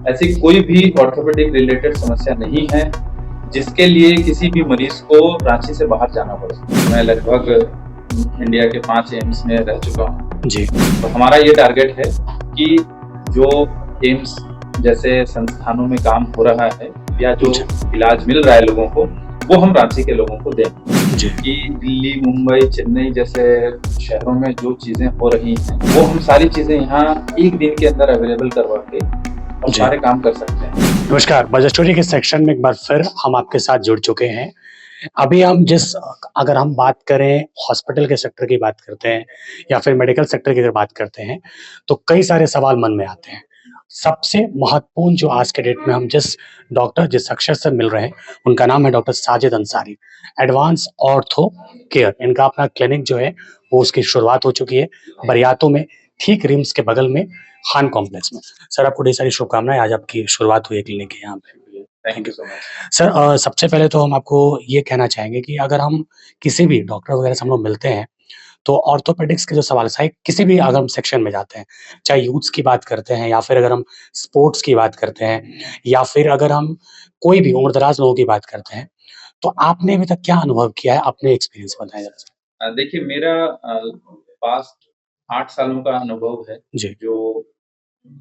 ऐसी कोई भी ऑर्थोपेडिक रिलेटेड समस्या नहीं है जिसके लिए किसी भी मरीज को रांची से बाहर जाना पड़े। मैं लगभग इंडिया के 5 एम्स में रह चुका हूँ। जी। तो हमारा ये टारगेट है कि जो एम्स जैसे संस्थानों में काम हो रहा है या जो इलाज मिल रहा है लोगों को, वो हम रांची के लोगों को दें। जी। कि दिल्ली, मुंबई, चेन्नई जैसे शहरों में जो चीजें हो रही हैं, वो हम सारी चीजें यहाँ एक दिन के अंदर अवेलेबल करवा के हम सारे काम कर सकते हैं। नमस्कार, बजट स्टोरी के सेक्शन में एक बार फिर हम आपके साथ जुड़ चुके हैं। अभी हम अगर हम बात करें हॉस्पिटल के सेक्टर की बात करते हैं या फिर मेडिकल सेक्टर की अगर बात करते हैं, तो कई सारे सवाल मन में आते हैं। सबसे महत्वपूर्ण जो आज के डेट में हम जिस अक्षर से मिल रहे हैं, उनका नाम है doctor Sajid Ansari. Advance ortho care, इनका अपना क्लिनिक जो है वो उसकी शुरुआत हो चुकी है बरियातों में, ठीक रिम्स के बगल में, खान कॉम्प्लेक्स में। सर, आपको ढेर सारी शुभकामनाएं, आज आपकी शुरुआत हुई है क्लिनिक के यहाँ पे। Thank you so much. Sir, सबसे पहले तो हम आपको ये कहना चाहेंगे कि अगर हम किसी भी डॉक्टर वगैरह से हम लोग मिलते हैं, तो ऑर्थोपेडिक्स के जो सवाल चाहे किसी भी अगर हम सेक्शन में जाते हैं, चाहे यूथ्स की बात करते हैं या फिर अगर हम स्पोर्ट्स की बात करते हैं या फिर अगर हम कोई भी उम्र-दराज़ लोगों की बात करते हैं, तो आपने अभी तक क्या अनुभव किया है? अपने एक्सपीरियंस बताएँ ज़रा। देखिए मेरा पास्ट 8 सालों का अनुभव है, जी। जो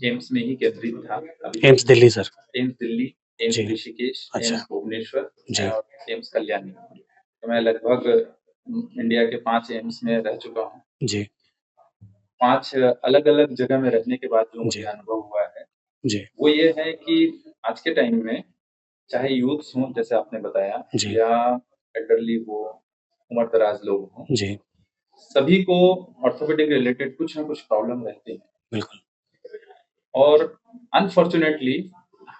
एम्स में ही केंद्रित था। एम्स दिल्ली सर। एम्स दिल्ली, एम्स जी। ऋषिकेश, अच्छा। एम्स भुवनेश्वर जी। और एम्स कल्याणी। तो मैं लगभग इंडिया के 5 एम्स में रह चुका हूँ। जी। 5 अलग-अलग जगह में रहने के बाद जो मुझे जी। अनुभव हुआ है, जी। वो ये है कि आज के टाइम में चाहे यूथ्स हों जैसे आपने बताया जी। या एल्डरली हो, उम्र-दराज़ लोग हों, जी। सभी को ऑर्थोपेडिक रिलेटेड कुछ ना कुछ प्रॉब्लम रहती है। बिल्कुल। और अनफॉर्च्यूनेटली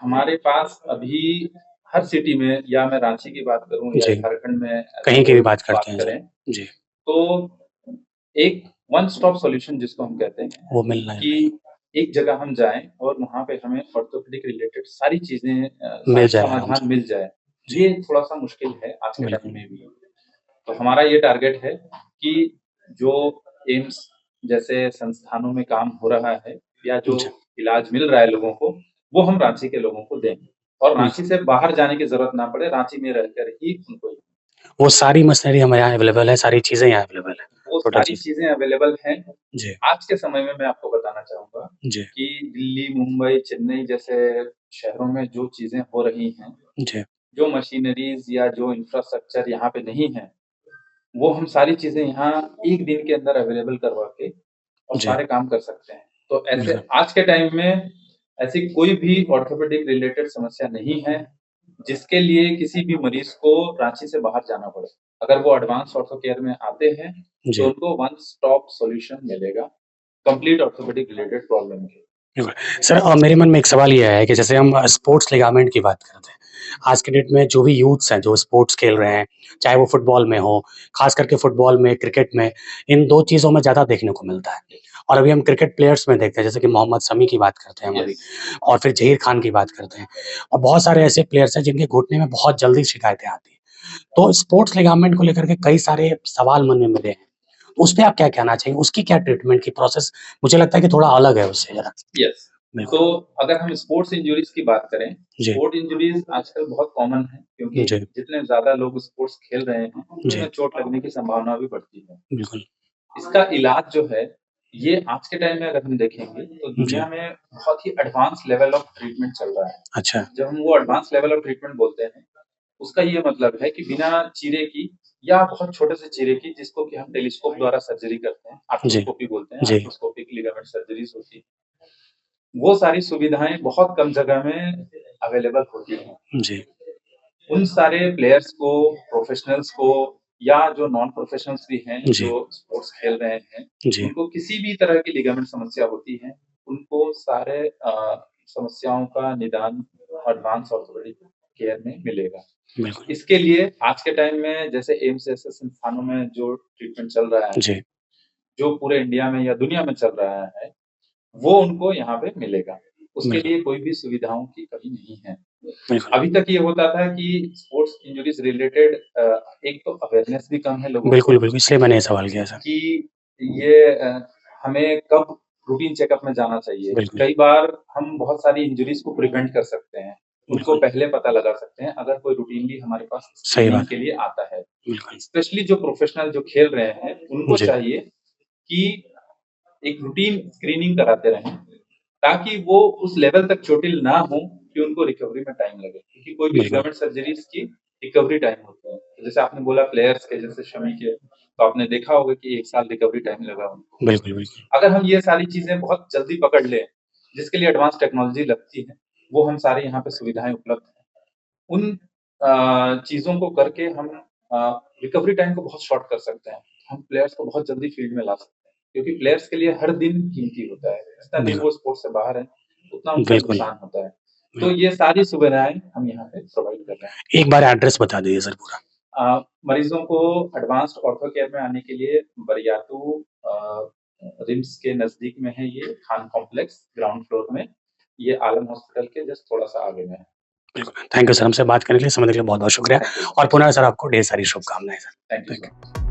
हमारे पास अभी हर सिटी में, या मैं रांची की बात करूँ या जी। झारखंड में कहीं की भी बात बात करते हैं सर। करें, जी। तो एक वन स्टॉप सॉल्यूशन जिसको हम कहते हैं वो मिलना है। कि एक जगह हम जाएँ और वहाँ पे हमें ऑर्थोपेडिक रिलेटेड सारी चीज़ें मिल सारा जाए आराम समाधान से। मिल जाए, जी। ये थोड़ा-सा मुश्किल है आज के टाइम बिल्कुल। में भी। तो हमारा ये टारगेट है कि जो एम्स जैसे संस्थानों में काम हो रहा है या जो जी। इलाज मिल रहा है लोगों को, वो हम रांची के लोगों को दें और रांची से बाहर जाने की ज़रूरत ना पड़े, रांची में रहकर ही उनको वो सारी मशीनरी हमारे यहाँ अवेलेबल है, सारी चीज़ें यहाँ अवेलेबल है, वो टोटल सारी चीज़। चीज़ें अवेलेबल हैं। जी। आज के समय में मैं आपको बताना चाहूँगा जी। कि दिल्ली, मुंबई, चेन्नई जैसे शहरों में जो चीज़ें हो रही हैं, जी। जो मशीनरीज़ या जो इंफ्रास्ट्रक्चर यहाँ पे नहीं है, वो हम सारी चीज़ें यहाँ एक दिन के अंदर अवेलेबल करवा के और जी। सारे काम कर सकते हैं। तो ऐसे बिल्कुल। आज के टाइम में ऐसी कोई भी ऑर्थोपेडिक रिलेटेड समस्या नहीं है, जिसके लिए किसी भी मरीज को रांची से बाहर जाना पड़े। अगर वो एडवांस ऑर्थो केयर में आते हैं, तो जी। उनको वन स्टॉप सॉल्यूशन मिलेगा, कंप्लीट ऑर्थोपेडिक रिलेटेड प्रॉब्लम के। बिल्कुल। सर, मेरे मन में एक सवाल ये है कि जैसे हम स्पोर्ट्स लिगामेंट की बात करते हैं, आज के डेट में जो भी यूथ्स हैं, जो स्पोर्ट्स खेल रहे हैं, चाहे वो फुटबॉल में हो, खास करके फुटबॉल में, क्रिकेट में, इन 2 चीज़ों में ज़्यादा देखने को मिलता है। और अभी हम क्रिकेट प्लेयर्स में देखते हैं, जैसे कि मोहम्मद शमी की बात करते हैं हम अभी, और फिर ज़हीर खान की बात करते हैं, और बहुत सारे ऐसे प्लेयर्स हैं जिनके घुटने में बहुत जल्दी शिकायतें आती हैं। तो स्पोर्ट्स लिगामेंट को लेकर के कई सारे सवाल मन में मिले हैं। उस पे आप क्या कहना चाहेंगे? उसकी क्या ट्रीटमेंट की प्रोसेस, मुझे लगता है कि थोड़ा अलग है उससे ज़रा। यस। बिल्कुल। तो अगर हम स्पोर्ट्स इंजरीज़ की बात करें, जी। स्पोर्ट इंजरीज़ आजकल बहुत कॉमन है, क्योंकि जी। जितने ज़्यादा लोग स्पोर्ट्स खेल रहे हैं, जी। उतने चोट लगने की संभावना भी बढ़ती है। बिल्कुल। इसका इलाज जो है, ये आज के टाइम में अगर हम देखेंगे, तो जी। दुनिया में बहुत ही एडवांस लेवल ऑफ ट्रीटमेंट चल रहा है। अच्छा। जब हम वो एडवांस लेवल ऑफ ट्रीटमेंट बोलते हैं, उसका ये मतलब है कि बिना चीरे की या बहुत छोटे से चीरे की, जिसको कि हम टेलीस्कोप द्वारा सर्जरी करते हैं, जी। आर्थ्रोस्कोपी बोलते हैं, जी। आर्थ्रोस्कोपिक लिगामेंट सर्जरीज़ होती है। वो सारी सुविधाएँ बहुत कम जगह में अवेलेबल होती हैं। जी। उन सारे प्लेयर्स को, प्रोफेशनल्स को या जो नॉन प्रोफेशनल्स भी हैं, जी। जो स्पोर्ट्स खेल रहे हैं, जी। उनको किसी भी तरह की लिगामेंट समस्या होती है, उनको सारे समस्याओं का निदान एडवांस ऑर्थोपेडिक केयर में मिलेगा। बिल्कुल। इसके लिए आज के टाइम में जैसे एम्स जैसे संस्थानों में जो ट्रीटमेंट चल रहा है, जी। जो पूरे इंडिया में या दुनिया में चल रहा है, वो उनको यहाँ पे मिलेगा। उसके बिल्कुल। लिए कोई भी सुविधाओं की कमी नहीं है। बिल्कुल। अभी तक ये होता था कि स्पोर्ट्स इंजरीज़ रिलेटेड एक तो अवेयरनेस भी कम है लोगों को बिल्कुल, बिल्कुल, इसलिए मैंने ये सवाल किया सर। कि ये हमें कब रूटीन चेकअप में जाना चाहिए। बिल्कुल। कई बार हम बहुत सारी इंजरीज़ को प्रिवेंट कर सकते हैं, उनको बिल्कुल। पहले पता लगा सकते हैं अगर कोई रूटीनली हमारे पास सही स्क्रीनिंग बात के है। लिए आता है। बिल्कुल। स्पेशली जो प्रोफेशनल जो खेल रहे हैं, उनको जी। चाहिए कि एक रूटीन स्क्रीनिंग कराते रहें, ताकि वो उस लेवल तक चोटिल ना हो कि उनको रिकवरी में टाइम लगे। क्योंकि कोई भी बिल्कुल। लिगामेंट सर्जरीज़ की रिकवरी टाइम होता है। जैसे आपने बोला प्लेयर्स के, जैसे शमी के, तो आपने देखा होगा कि 1 साल रिकवरी टाइम लगा उनको। बिल्कुल, बिल्कुल। अगर हम ये सारी चीज़ें बहुत जल्दी पकड़ लें, जिसके लिए एडवांस टेक्नोलॉजी लगती है, वो हम सारे यहाँ पे सुविधाएँ उपलब्ध हैं। उन चीज़ों को करके हम अ, रिकवरी टाइम को बहुत शॉर्ट कर सकते हैं। हम प्लेयर्स को बहुत जल्दी फील्ड में ला सकते हैं, क्योंकि प्लेयर्स के लिए हर दिन कीमती होता है। जितना दिन बिल्कुल। वो स्पोर्ट्स से बाहर हैं, उतना उनका बिल्कुल। नुकसान होता है। तो बिल्कुल। ये सारी सुविधाएँ हम यहाँ पे प्रोवाइड कर रहे हैं। एक बार एड्रेस बता दीजिए सर पूरा। मरीज़ों को एडवांस्ड ऑर्थो केयर में आने के लिए बरियातू रिम्स के नज़दीक में है ये, खान कॉम्प्लेक्स ग्राउंड फ्लोर में। ये आलम हॉस्पिटल के जस्ट थोड़ा-सा आगे में है। बिल्कुल। थैंक यू सर, हमसे बात करने के लिए, समय देने के लिए बहुत-बहुत शुक्रिया थैंक यू। और पुनः सर आपको ढेर सारी शुभकामनाएँ sir. Thank you thank so you. Much.